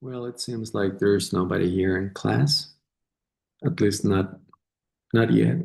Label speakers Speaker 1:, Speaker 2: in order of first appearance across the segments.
Speaker 1: Well, it seems like there's nobody here in class, at least not yet.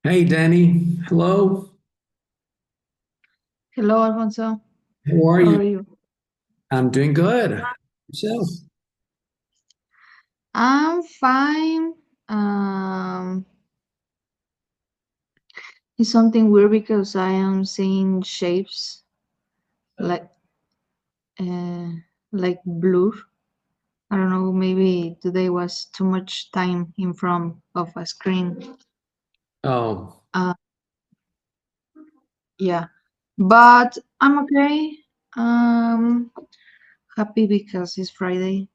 Speaker 1: Hey, Danny. Hello.
Speaker 2: Hello, Alfonso.
Speaker 1: How are
Speaker 2: How
Speaker 1: you?
Speaker 2: are you?
Speaker 1: I'm doing good. Yourself?
Speaker 2: I'm fine. Um, it's something weird because I am seeing shapes like uh, like blur. I don't know. Maybe today was too much time in front of a screen.
Speaker 1: Oh,
Speaker 2: Uh, yeah, but I'm okay. Um, Happy because it's Friday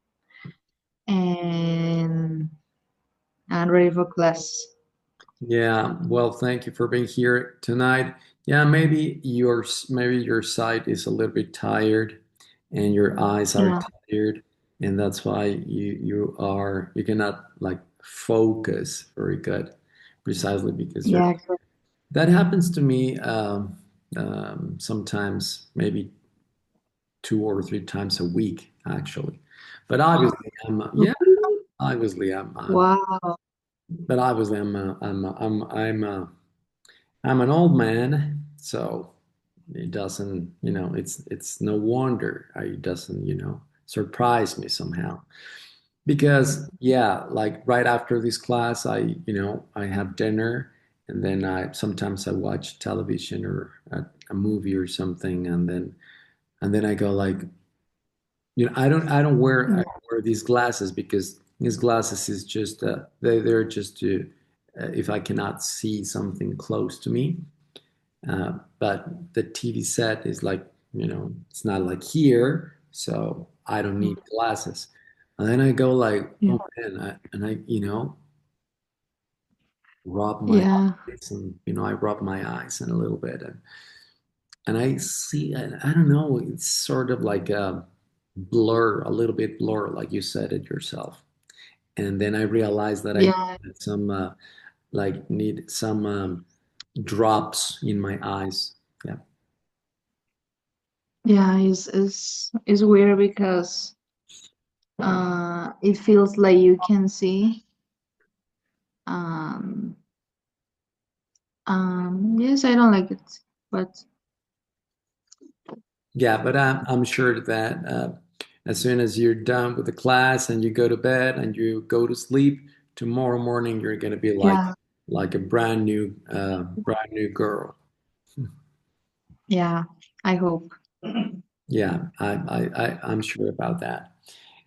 Speaker 2: and I'm ready for class.
Speaker 1: yeah. Well, thank you for being here tonight. Yeah, maybe your sight is a little bit tired, and your eyes are
Speaker 2: Yeah,
Speaker 1: tired, and that's why you cannot like focus very good, precisely because you're.
Speaker 2: yeah,
Speaker 1: That happens to me sometimes, maybe 2 or 3 times a week, actually. But obviously, yeah, obviously,
Speaker 2: wow.
Speaker 1: but obviously, I'm an old man, so it doesn't, it's no wonder it doesn't, surprise me somehow. Because yeah, like right after this class, I have dinner, and then I sometimes I watch television or a movie or something, and then I go like, I don't wear these glasses because these glasses is just they're just to if I cannot see something close to me. But the TV set is like, it's not like here, so I don't need glasses. And then I go like,
Speaker 2: Yeah,
Speaker 1: oh man, and I, rub my
Speaker 2: yeah,
Speaker 1: eyes, and I rub my eyes in a little bit, and I see, I don't know, it's sort of like a blur, a little bit blur, like you said it yourself. And then I realized that I
Speaker 2: yeah.
Speaker 1: need some need some drops in my eyes. Yeah.
Speaker 2: Yeah, it's weird because it feels like you can see. Um, yes, I don't like it, but
Speaker 1: Yeah, but I'm sure that as soon as you're done with the class and you go to bed and you go to sleep, tomorrow morning you're going to be
Speaker 2: yeah,
Speaker 1: like a brand new girl.
Speaker 2: yeah, I hope.
Speaker 1: Yeah, I'm sure about that.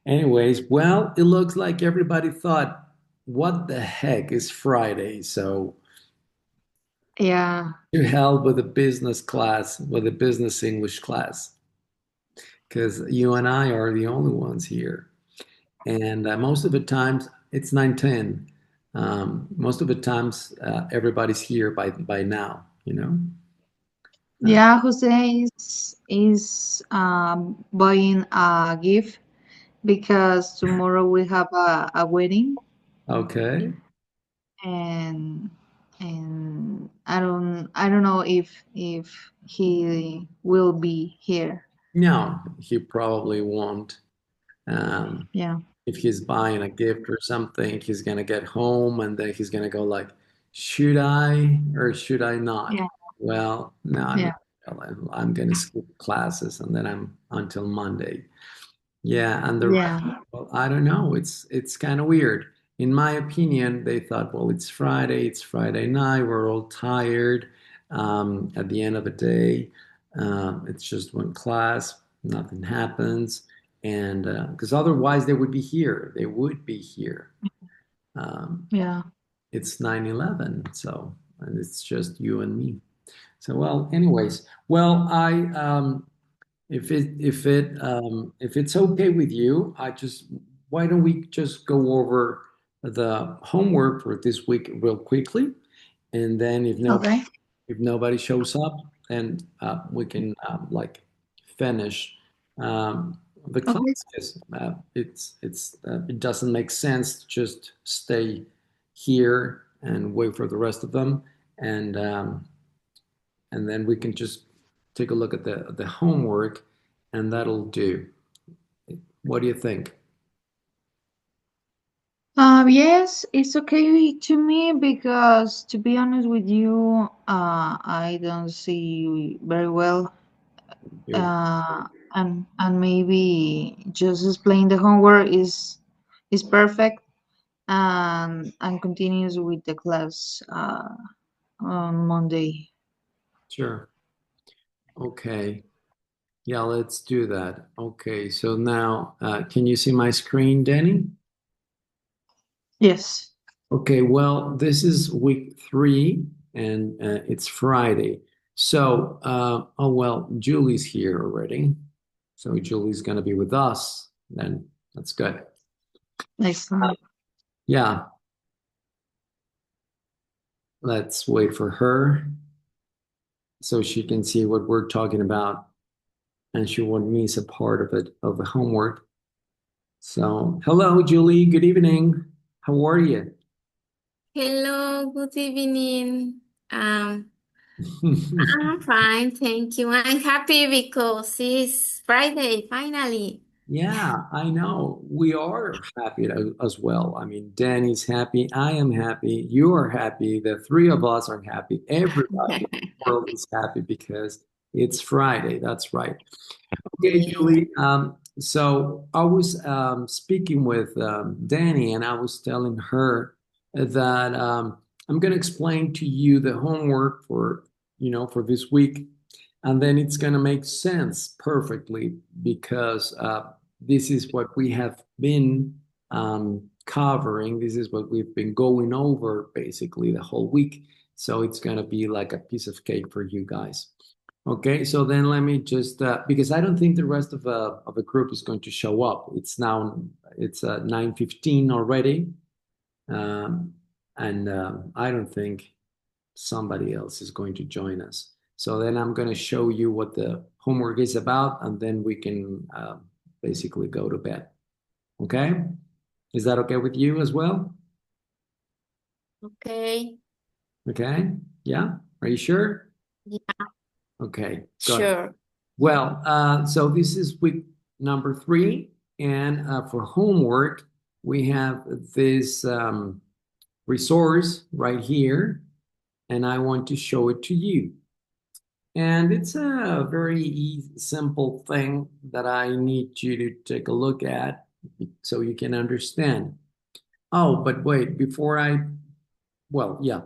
Speaker 1: Anyways, well, it looks like everybody thought, what the heck is Friday? So
Speaker 2: Yeah,
Speaker 1: to hell with the business class, with the business English class, because you and I are the only ones here. And most of the times it's 9:10. Most of the times everybody's here by now, Uh,
Speaker 2: yeah. Jose is buying a gift because tomorrow we have a wedding,
Speaker 1: okay.
Speaker 2: and I don't know if he will be here.
Speaker 1: No, he probably won't. Um,
Speaker 2: Yeah,
Speaker 1: if he's buying a gift or something, he's gonna get home and then he's gonna go like, should I or should I not?
Speaker 2: yeah,
Speaker 1: Well, no, I'm
Speaker 2: yeah,
Speaker 1: not. I'm gonna skip classes and then I'm until Monday. Yeah, and the rest,
Speaker 2: yeah,
Speaker 1: well, I don't know. It's kind of weird. In my opinion, they thought, well, it's Friday night, we're all tired. At the end of the day, it's just one class. nothing happens, and because otherwise they would be here. They would be here. Um,
Speaker 2: Yeah.
Speaker 1: it's 9/11, so and it's just you and me. So well, anyways, well, if it's okay with you, I just why don't we just go over the homework for this week real quickly, and then
Speaker 2: Okay.
Speaker 1: if nobody shows up, then we can like finish the class
Speaker 2: Okay.
Speaker 1: because it doesn't make sense to just stay here and wait for the rest of them, and and then we can just take a look at the homework, and that'll do. What do you think?
Speaker 2: Yes, it's okay to me because, to be honest with you, I don't see you very well,
Speaker 1: You
Speaker 2: and maybe just explain the homework is perfect, and continues with the class on Monday.
Speaker 1: sure? Okay. Yeah, let's do that. Okay, so now can you see my screen, Danny?
Speaker 2: Yes.
Speaker 1: Okay, well, this is week 3 and it's Friday. So, oh well, Julie's here already. So Julie's going to be with us then. That's good.
Speaker 2: Excellent.
Speaker 1: Yeah, let's wait for her so she can see what we're talking about and she won't miss a part of it, of the homework. So, hello, Julie. Good evening. How are you?
Speaker 3: Hello, good evening. I'm fine, thank you. I'm happy because it's Friday finally.
Speaker 1: Yeah, I know. We are happy as well. I mean, Danny's happy. I am happy. You are happy. The three of us are happy. Everybody in the world is happy because it's Friday. That's right. Okay,
Speaker 3: Yeah.
Speaker 1: Julie. So I was speaking with Danny, and I was telling her that I'm going to explain to you the homework for for this week, and then it's going to make sense perfectly because this is what we have been covering. This is what we've been going over basically the whole week. So it's going to be like a piece of cake for you guys. Okay, so then let me just because I don't think the rest of the group is going to show up. It's 9:15 already, um, and I don't think somebody else is going to join us. So then I'm going to show you what the homework is about, and then we can basically go to bed. Okay, is that okay with you as well?
Speaker 3: Okay.
Speaker 1: Okay, yeah, are you sure?
Speaker 3: Yeah,
Speaker 1: Okay, good.
Speaker 3: sure.
Speaker 1: Well, so this is week number 3, and for homework, we have this resource right here, and I want to show it to you. And it's a very easy, simple thing that I need you to take a look at so you can understand. Oh, but wait, well, yeah,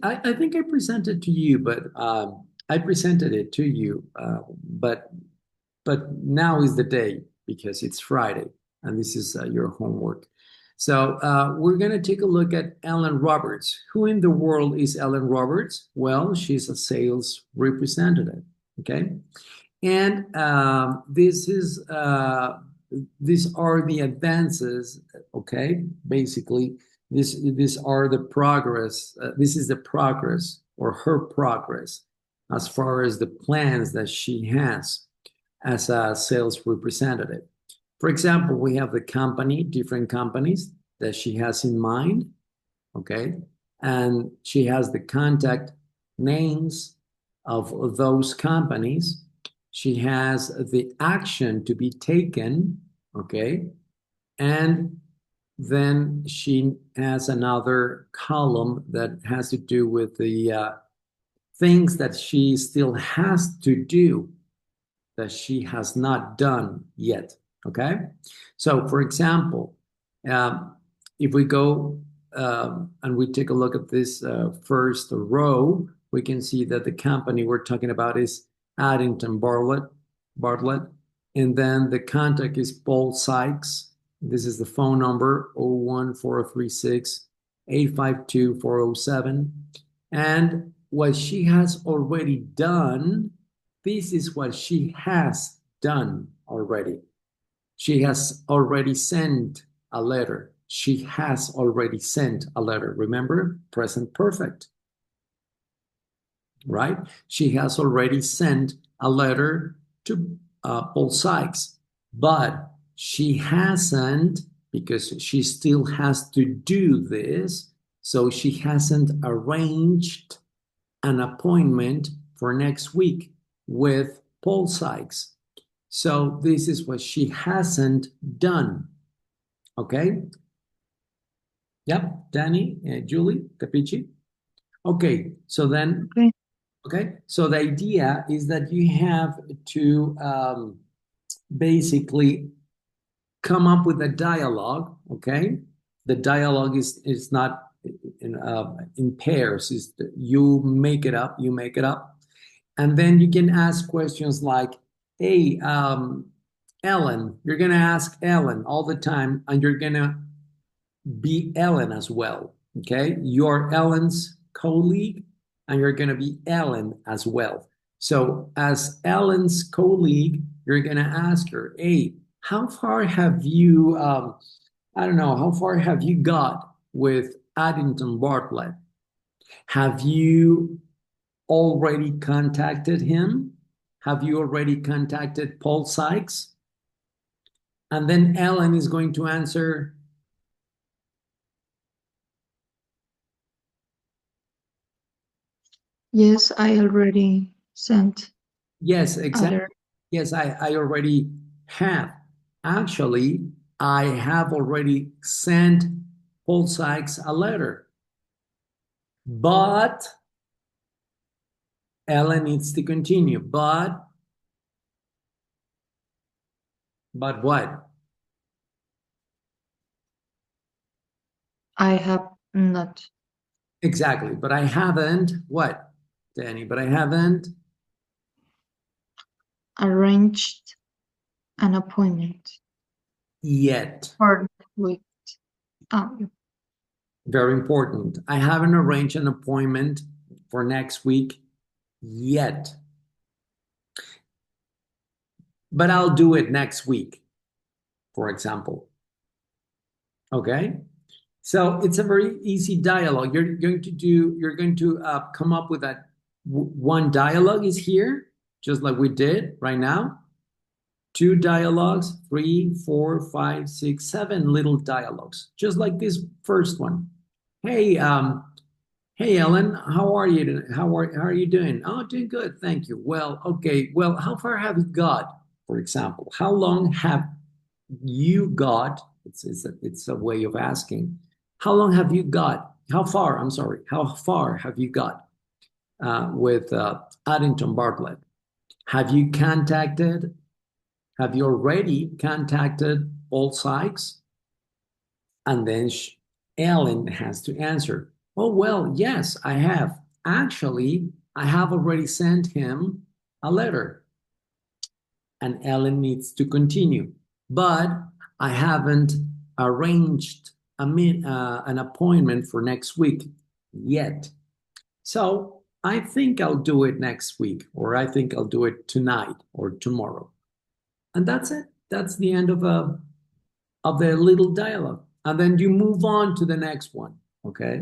Speaker 1: I think I presented to you, but I presented it to you, but now is the day because it's Friday and this is your homework. So we're going to take a look at Ellen Roberts. Who in the world is Ellen Roberts? Well, she's a sales representative. Okay. And these are the advances. Okay. Basically, these are the progress. This is the progress or her progress as far as the plans that she has as a sales representative. For example, we have the company, different companies that she has in mind, okay? And she has the contact names of those companies. She has the action to be taken, okay? And then she has another column that has to do with the things that she still has to do that she has not done yet. Okay. So, for example, um, if we go and we take a look at this first row, we can see that the company we're talking about is Addington Bartlett. Bartlett. And then the contact is Paul Sykes. This is the phone number 01436 852 407. And what she has already done, this is what she has done already. She has already sent a letter. She has already sent a letter. Remember, present perfect, right? She has already sent a letter to Paul Sykes, but she hasn't, because she still has to do this, so she hasn't arranged an appointment for next week with Paul Sykes. So this is what she hasn't done. Okay? Yep, Danny, Julie, Capici. Okay, so then,
Speaker 2: Okay.
Speaker 1: okay, so the idea is that you have to basically come up with a dialogue. Okay, the dialogue is not in pairs. Is you make it up, you make it up, and then you can ask questions like, "Hey, Ellen," you're gonna ask Ellen all the time, and you're gonna be Ellen as well. Okay, you're Ellen's colleague, and you're gonna be Ellen as well. So, as Ellen's colleague, you're gonna ask her, "Hey, how far have you? I don't know. How far have you got with Addington Bartlett? Have you already contacted him? Have you already contacted Paul Sykes?" And then Ellen is going to answer,
Speaker 2: Yes, I already sent
Speaker 1: yes, exactly.
Speaker 2: other.
Speaker 1: Yes, I already have. Actually, I have already sent Paul Sykes a letter. But Ellen needs to continue. But what?
Speaker 2: I have not
Speaker 1: Exactly. But I haven't, what, Danny? But I haven't
Speaker 2: arranged an appointment
Speaker 1: yet.
Speaker 2: for next week. Um,
Speaker 1: Very important. I haven't arranged an appointment for next week yet. But I'll do it next week, for example. Okay? So it's a very easy dialogue. You're going to come up with that. One dialogue is here, just like we did right now. Two dialogues, three, four, five, six, seven little dialogues, just like this first one. Hey, hey, Ellen, how are you? How are you doing? Oh, doing good, thank you. Well, okay. Well, how far have you got? For example, how long have you got? It's a way of asking. How long have you got? How far? I'm sorry. How far have you got with Addington Bartlett? Have you contacted? Have you already contacted Paul Sykes? And then Ellen has to answer. Oh, well, yes, I have. Actually, I have already sent him a letter. And Ellen needs to continue. But I haven't arranged an appointment for next week yet. So I think I'll do it next week, or I think I'll do it tonight or tomorrow. And that's it. That's the end of the little dialogue. And then you move on to the next one, okay?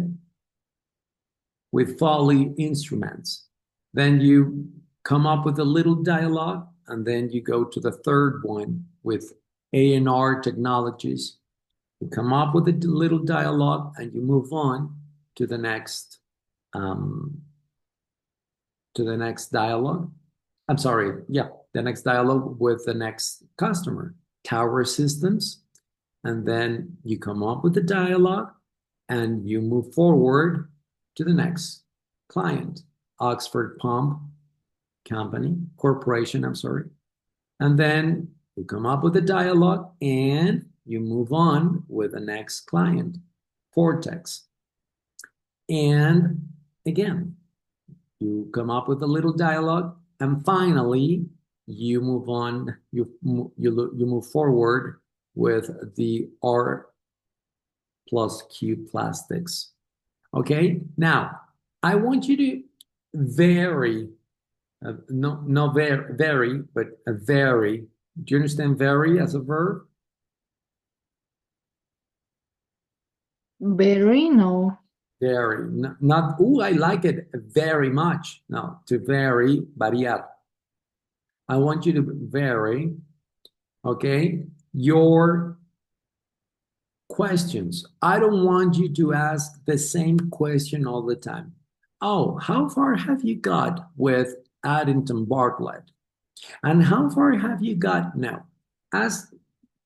Speaker 1: With Foley instruments. Then you come up with a little dialogue, and then you go to the third one with A&R technologies. You come up with a little dialogue, and you move on to the next um, dialogue. I'm sorry, yeah, the next dialogue with the next customer, Tower Systems. And then you come up with the dialogue, and you move forward to the next client, Oxford Pump Company, Corporation, I'm sorry. And then you come up with a dialogue, and you move on with the next client, Vortex. And again, you come up with a little dialogue, and finally, you move on, you move forward with the R plus Q plastics. Okay, now I want you to vary, not vary, but vary. Do you understand vary as a verb?
Speaker 2: Very no.
Speaker 1: Vary, not, oh, I like it very much. No, to vary, variar. I want you to vary, okay, your questions. I don't want you to ask the same question all the time. Oh, how far have you got with Addington Bartlett? And how far have you got now? Ask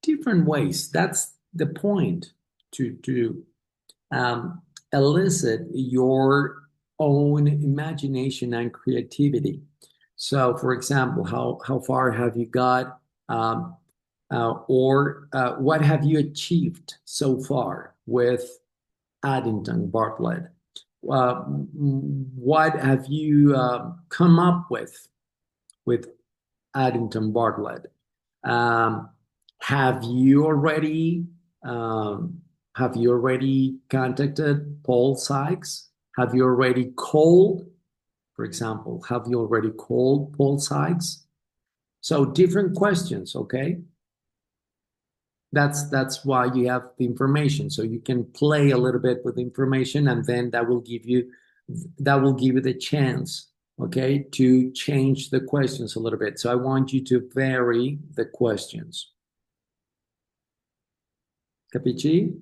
Speaker 1: different ways. That's the point to um, elicit your own imagination and creativity. So, for example, how far have you got? Or what have you achieved so far with Addington Bartlett? What have you come up with Addington Bartlett? Um, have you already um, have you already contacted Paul Sykes? Have you already called, for example, have you already called Paul Sykes? So different questions, okay? That's why you have the information. So you can play a little bit with information, and then that will give you the chance, okay, to change the questions a little bit. So I want you to vary the questions. Capici?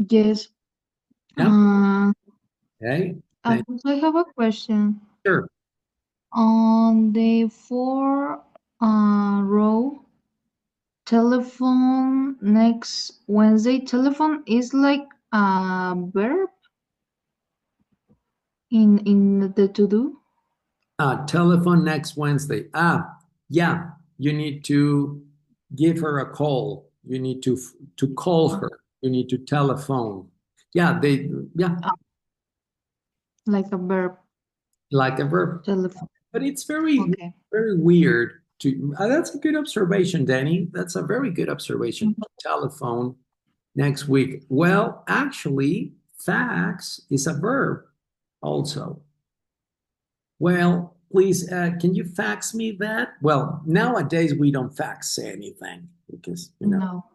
Speaker 2: Yes.
Speaker 1: Yeah.
Speaker 2: Uh,
Speaker 1: Okay.
Speaker 2: I also have a question.
Speaker 1: Sure.
Speaker 2: On the four row telephone next Wednesday, telephone is like a verb in the to do.
Speaker 1: Telephone next Wednesday. Yeah. You need to give her a call. You need to call her. You need to telephone. Yeah, yeah,
Speaker 2: Ah, like a verb,
Speaker 1: like a verb.
Speaker 2: telephone.
Speaker 1: But it's very,
Speaker 2: Okay.
Speaker 1: very weird to. That's a good observation, Danny. That's a very good observation.
Speaker 2: Mhm.
Speaker 1: Telephone next week. Well, actually, fax is a verb also. Well, please, can you fax me that? Well, nowadays we don't fax anything because,
Speaker 2: No.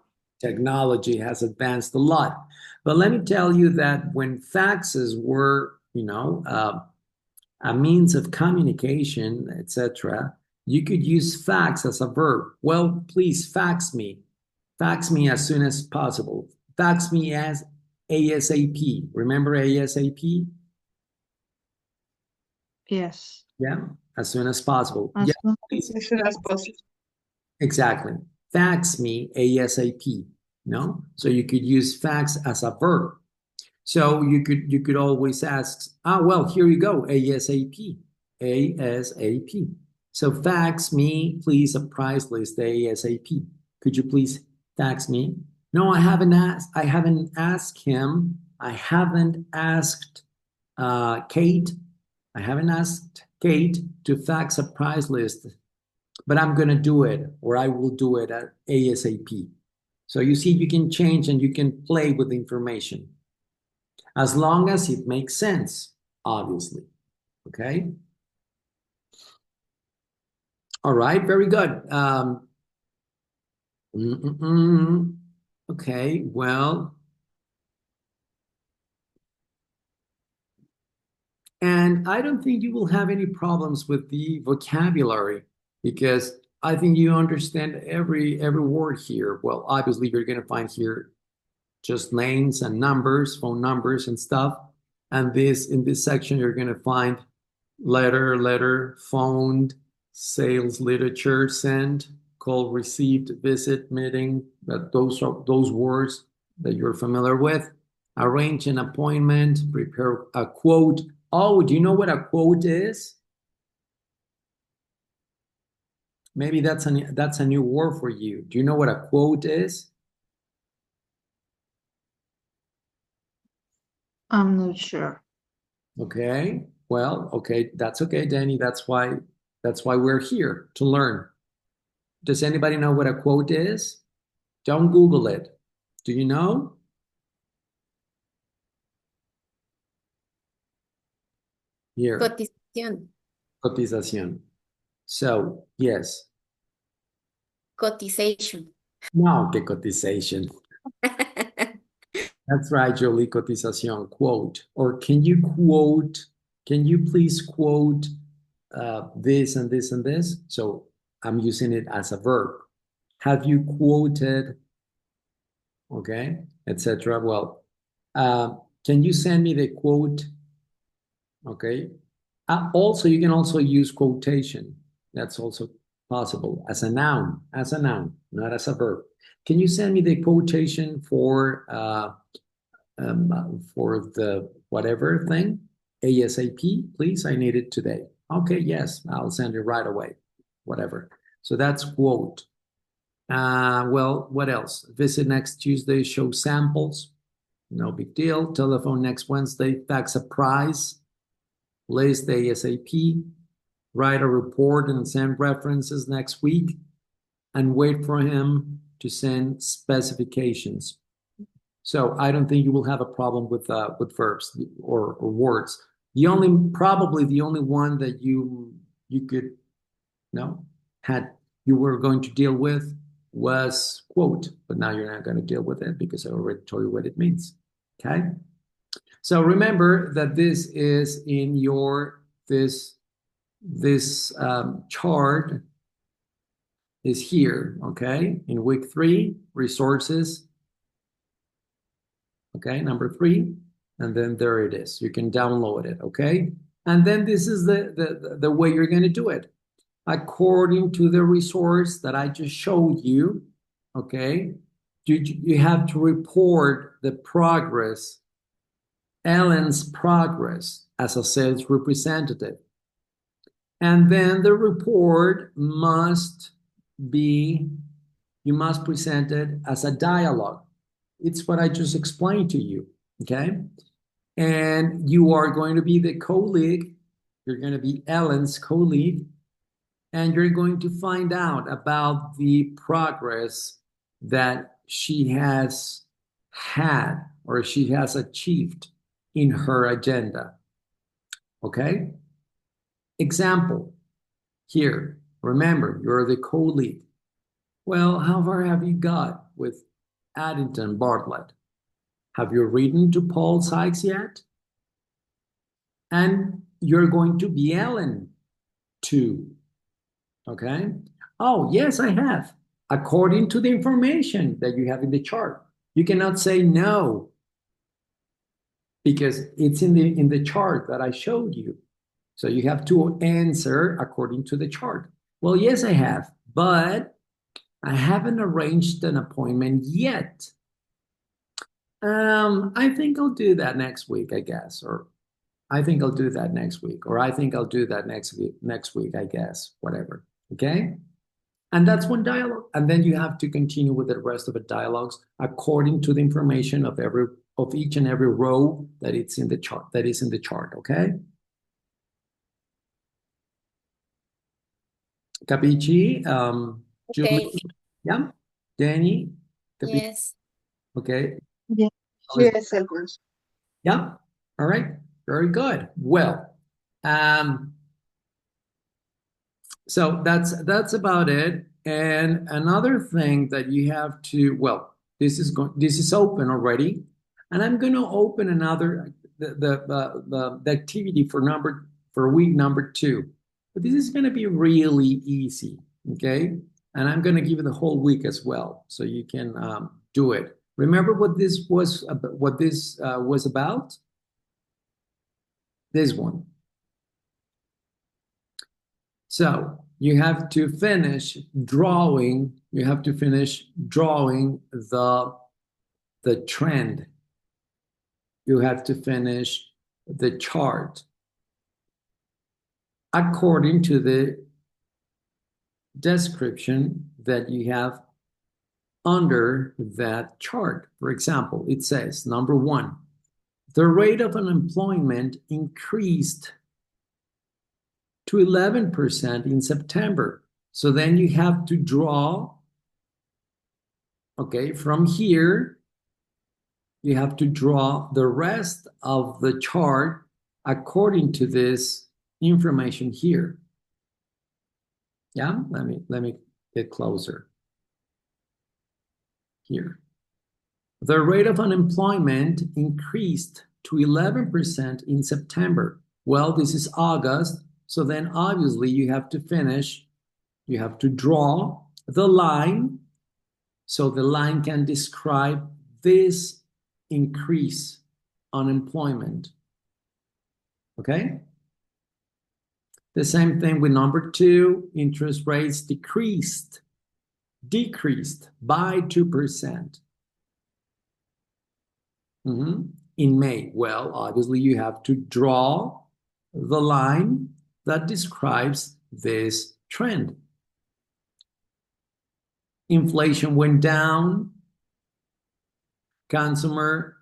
Speaker 1: technology has advanced a lot. But let me tell you that when faxes were, a means of communication, etc., you could use fax as a verb. Well, please fax me. Fax me as soon as possible. Fax me as ASAP. Remember ASAP?
Speaker 2: Yes.
Speaker 1: Yeah, as soon as possible. Yeah,
Speaker 2: As soon
Speaker 1: please.
Speaker 2: as soon as possible.
Speaker 1: Exactly. Fax me ASAP. No? So you could use fax as a verb. So you could always ask, well, here you go, ASAP, ASAP. So fax me, please, a price list ASAP. Could you please fax me? No, I haven't asked. I haven't asked him. I haven't asked Kate. I haven't asked Kate to fax a price list, but I'm gonna do it, or I will do it at ASAP. So you see, you can change and you can play with information as long as it makes sense, obviously. Okay. All right. Very good. Okay. Well, and I don't think you will have any problems with the vocabulary because I think you understand every word here. Well, obviously, you're going to find here just names and numbers, phone numbers and stuff. And this in this section, you're going to find letter, phoned, sales, literature, sent, call, received, visit, meeting. But those are those words that you're familiar with. Arrange an appointment, prepare a quote. Oh, do you know what a quote is? Maybe that's a new word for you. Do you know what a quote is?
Speaker 2: I'm not sure.
Speaker 1: Okay. Well, okay, that's okay, Danny. That's why That's why we're here, to learn. Does anybody know what a quote is? Don't Google it. Do you know? Here,
Speaker 3: Cotización.
Speaker 1: cotización. So, yes.
Speaker 3: Cotization.
Speaker 1: No, que cotization. That's right, Jolie, cotización, quote. Or can you please quote this and this and this? So I'm using it as a verb. Have you quoted, okay, etc. Well, can you send me the quote? Okay. Also, you can also use quotation. That's also possible as a noun, not as a verb. Can you send me the quotation for the whatever thing? ASAP, please. I need it today. Okay, yes, I'll send it right away. Whatever. So that's quote. Well, what else? Visit next Tuesday, show samples. No big deal. Telephone next Wednesday, fax a price. List ASAP. Write a report and send references next week. And wait for him to send specifications. So I don't think you will have a problem with verbs or words. Probably the only one that you could no had you were going to deal with was quote, but now you're not going to deal with it because I already told you what it means. Okay. So remember that this is in your this chart is here. Okay, in week 3, resources. Okay, number 3, and then there it is. You can download it. Okay, and then this is the way you're going to do it according to the resource that I just showed you. Okay, you have to report the progress, Ellen's progress as a sales representative. And then the report you must present it as a dialogue. It's what I just explained to you, okay? And you are going to be the co-lead. You're going to be Ellen's co-lead, and you're going to find out about the progress that she has had or she has achieved in her agenda, okay? Example here, remember, you're the co-lead. Well, how far have you got with Addington Bartlett? Have you written to Paul Sykes yet? And you're going to be Ellen too. Okay? Oh, yes, I have. According to the information that you have in the chart. You cannot say no because it's in the chart that I showed you. So you have to answer according to the chart. Well, yes, I have, but I haven't arranged an appointment yet. I think I'll do that next week, I guess, or I think I'll do that next week, or I think I'll do that next week, I guess, whatever. Okay? And that's one dialogue. And then you have to continue with the rest of the dialogues according to the information of each and every row that is in the chart, okay? Capici? Julie?
Speaker 3: Okay.
Speaker 1: Yeah? Danny? Capici?
Speaker 3: Yes.
Speaker 1: Okay.
Speaker 2: Yes, yes, I was.
Speaker 1: Yeah. All right. Very good. Well, so that's about it. And another thing that you have to, well, this is open already, and I'm going to open another the activity for week number 2. But this is going to be really easy, okay? And I'm going to give you the whole week as well, so you can do it. Remember what this was about? This one. So you have to finish drawing. You have to finish drawing the trend. You have to finish the chart according to the description that you have under that chart. For example, it says, number 1, the rate of unemployment increased to 11% in September. So then you have to draw, okay, from here, you have to draw the rest of the chart according to this information here. Yeah, let me get closer here. The rate of unemployment increased to 11% in September. Well, this is August, so then obviously you have to finish, you have to draw the line so the line can describe this increase unemployment. Okay? The same thing with number 2, interest rates decreased by 2%. In May. Well, obviously you have to draw the line that describes this trend. Inflation went down. Consumer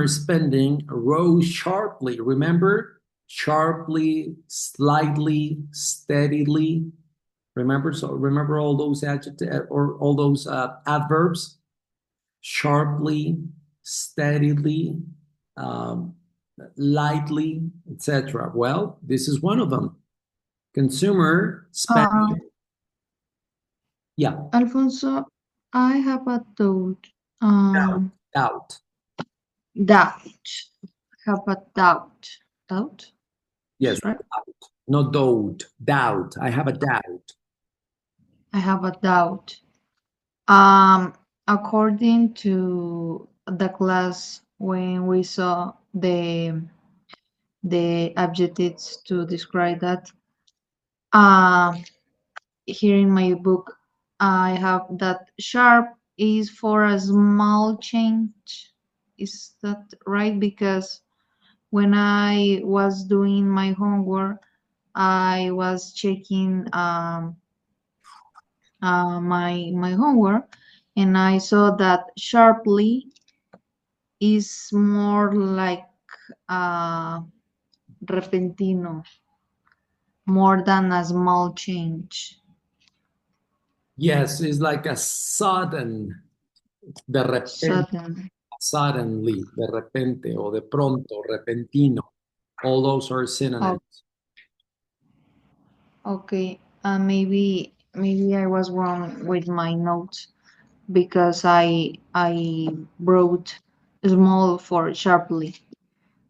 Speaker 1: spending rose sharply. Remember, sharply, slightly, steadily. Remember, so remember all those adjectives or all those adverbs. Sharply, steadily, lightly, etc. Well, this is one of them. Consumer spending. Yeah.
Speaker 2: Alfonso, I have a doubt.
Speaker 1: Doubt.
Speaker 2: Doubt. Have a doubt. Doubt?
Speaker 1: Yes.
Speaker 2: Is right?
Speaker 1: Doubt. Not doubt. Doubt. I have a doubt.
Speaker 2: I have a doubt. According to the class when we saw the adjectives to describe that, here in my book, I have that sharp is for a small change. Is that right? Because when I was doing my homework, I was checking my homework, and I saw that sharply is more like repentino, more than a small change.
Speaker 1: Yes, it's like a sudden, de repente,
Speaker 2: Sudden.
Speaker 1: suddenly, de repente, or de pronto, repentino. All those are
Speaker 2: Oh,
Speaker 1: synonyms.
Speaker 2: okay. Maybe I was wrong with my notes because I wrote small for sharply,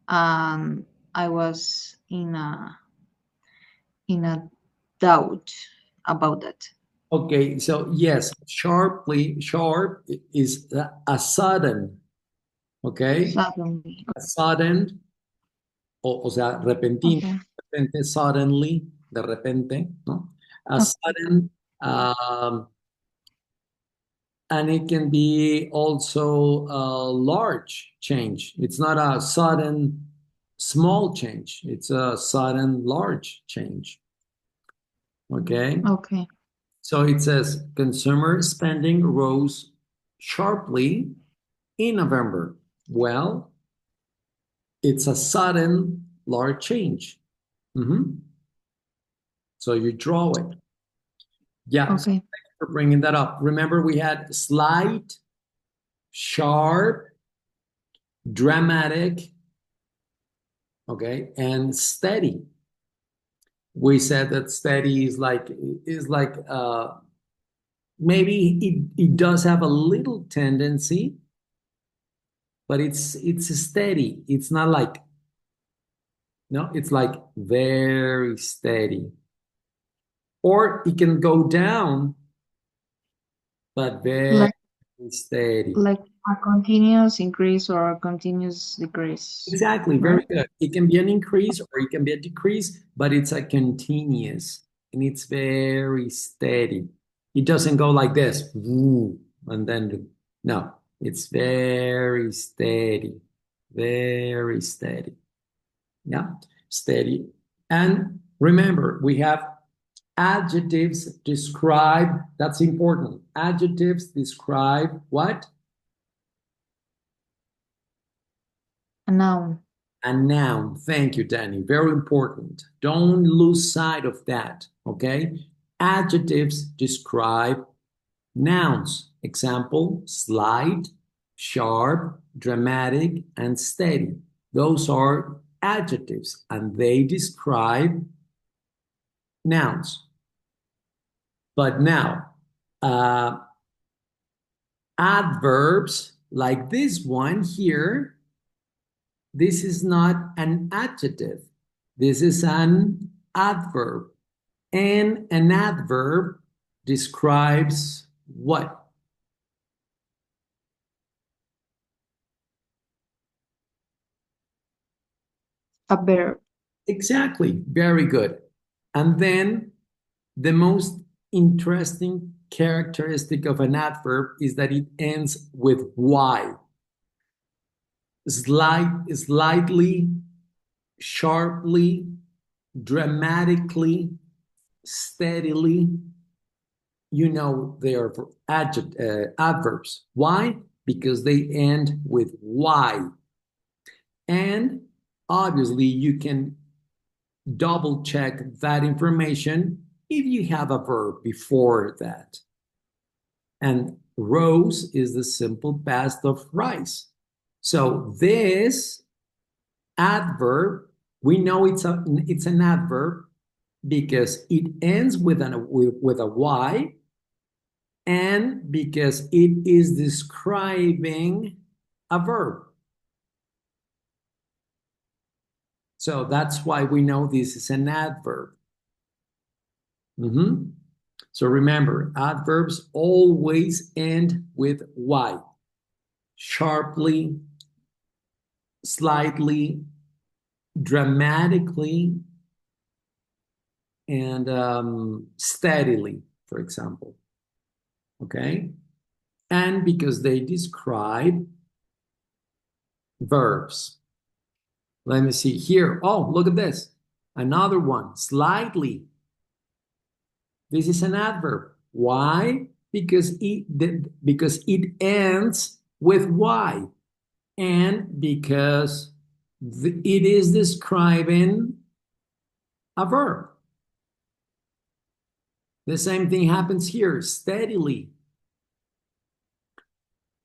Speaker 2: and I was in a doubt about that.
Speaker 1: Okay, so yes, sharply, sharp is a sudden, okay?
Speaker 2: Suddenly.
Speaker 1: A sudden, o sea, repentino,
Speaker 2: Okay.
Speaker 1: de repente, suddenly, de repente, ¿no? A
Speaker 2: Okay.
Speaker 1: sudden, and it can be also a large change. It's not a sudden small change, it's a sudden large change, okay?
Speaker 2: Okay.
Speaker 1: So it says consumer spending rose sharply in November. Well, it's a sudden large change. So you draw it. Yeah, so
Speaker 2: Okay.
Speaker 1: thanks for bringing that up. Remember, we had slight, sharp, dramatic, okay, and steady. We said that steady is like maybe it does have a little tendency, but it's steady. It's not like no, it's like very steady. Or it can go down, but very
Speaker 2: Like
Speaker 1: steady.
Speaker 2: like a continuous increase or a continuous decrease,
Speaker 1: Exactly, very
Speaker 2: right?
Speaker 1: good. It can be an increase or it can be a decrease, but it's a continuous and it's very steady. It doesn't go like this, woo, and then no, it's very steady, very steady. Yeah, steady. And remember, we have adjectives describe, that's important. Adjectives describe what?
Speaker 2: A noun.
Speaker 1: A noun. Thank you, Danny. Very important. Don't lose sight of that. Okay. Adjectives describe nouns. Example, slight, sharp, dramatic, and steady. Those are adjectives and they describe nouns. But now, uh, adverbs like this one here, this is not an adjective. This is an adverb. And an adverb describes what?
Speaker 2: A verb.
Speaker 1: Exactly. Very good. And then the most interesting characteristic of an adverb is that it ends with Y. Slightly, sharply, dramatically, steadily. You know they are adverbs. Why? Because they end with Y. And obviously, you can double check that information if you have a verb before that. And rose is the simple past of rice. So this adverb, we know it's an adverb because it ends with with a y and because it is describing a verb. So that's why we know this is an adverb. Mhm. So remember, adverbs always end with y. Sharply, slightly, dramatically, and steadily, for example. Okay? And because they describe verbs. Let me see here. Oh, look at this. Another one, slightly. This is an adverb. Why? Because it ends with y, and because it is describing a verb. The same thing happens here. Steadily.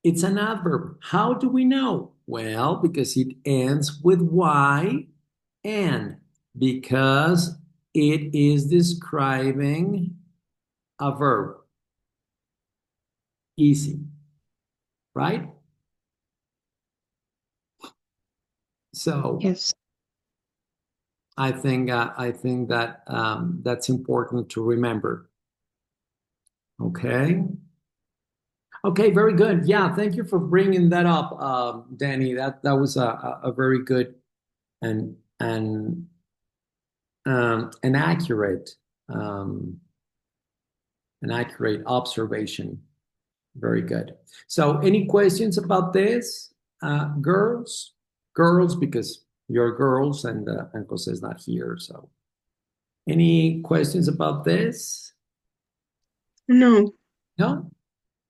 Speaker 1: It's an adverb. How do we know? Well, because it ends with y and because it is describing a verb. Easy, right? So
Speaker 2: Yes.
Speaker 1: I think that that's important to remember. Okay. Okay. Very good. Yeah. Thank you for bringing that up, Danny. That was a very good and an um, accurate observation. Very good. So, any questions about this, girls? Girls, because you're girls and Jose is not here. So, any questions about this?
Speaker 4: No.
Speaker 1: No?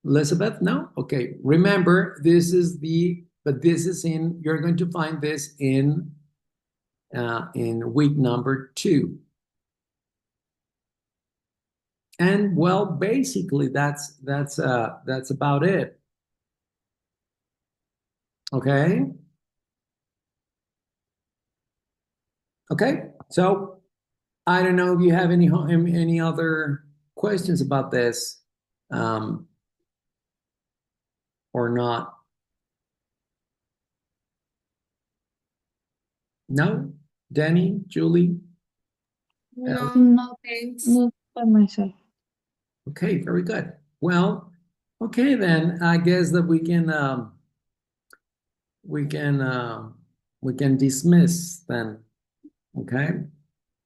Speaker 1: Elizabeth? No? Okay. Remember, this is you're going to find this in week number 2. And well, basically, that's about it. Okay. Okay. So I don't know if you have any other questions about this um, or not. No, Danny, Julie.
Speaker 3: No,
Speaker 2: Not,
Speaker 3: thanks.
Speaker 2: not by myself.
Speaker 1: Okay, very good. Well, okay then. I guess that we can we can dismiss then. Okay,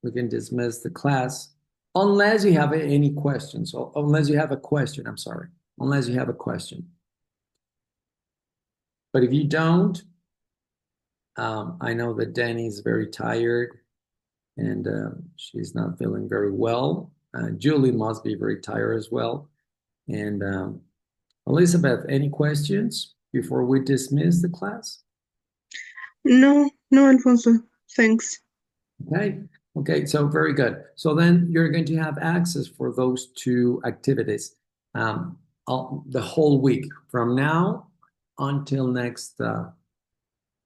Speaker 1: we can dismiss the class unless you have any questions. Or unless you have a question, I'm sorry. Unless you have a question. But if you don't, I know that Danny is very tired and she's not feeling very well. Julie must be very tired as well. And Elizabeth, any questions before we dismiss the class?
Speaker 4: No. No, Alfonso, thanks.
Speaker 1: Okay. Okay. So very good. So then you're going to have access for those two activities the whole week from now until next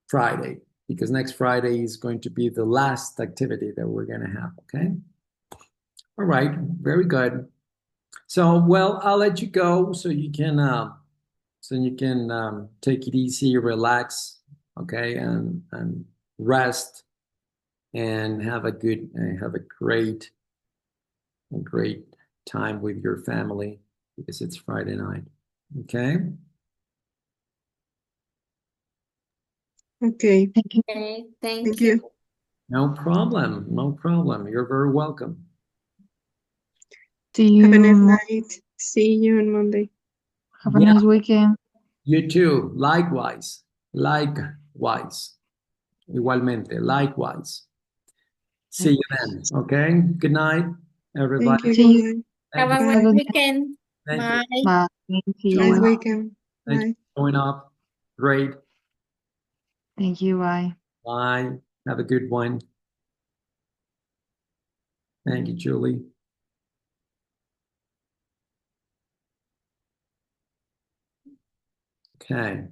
Speaker 1: Friday, because next Friday is going to be the last activity that we're going to have. Okay. All right. Very good. So, well, I'll let you go so you can take it easy, relax, okay, and rest and have a good, have a great time with your family because it's Friday night. Okay.
Speaker 4: Okay,
Speaker 2: Thank you.
Speaker 3: Okay,
Speaker 4: thank
Speaker 3: thank you.
Speaker 4: you.
Speaker 1: No problem. No problem. You're very welcome.
Speaker 2: See
Speaker 4: Have a
Speaker 2: you.
Speaker 4: nice night. See you on Monday.
Speaker 2: Have a
Speaker 1: Yeah,
Speaker 2: nice weekend.
Speaker 1: you too. Likewise. Likewise. Igualmente. Likewise. See you then. Okay. Good night,
Speaker 4: Thank
Speaker 1: everybody.
Speaker 4: you.
Speaker 2: See you.
Speaker 4: Goodbye.
Speaker 3: Have
Speaker 1: Thank you.
Speaker 3: a
Speaker 2: Have
Speaker 3: great
Speaker 2: a
Speaker 4: Bye.
Speaker 2: good
Speaker 3: weekend.
Speaker 1: Thank you.
Speaker 3: Bye.
Speaker 2: Bye. See
Speaker 1: Showing
Speaker 4: Nice
Speaker 2: you.
Speaker 1: up.
Speaker 4: weekend.
Speaker 1: Thank you
Speaker 4: Bye.
Speaker 1: for showing up. Great.
Speaker 2: Thank you. Bye.
Speaker 1: Bye. Have a good one. Thank you, Julie. Okay.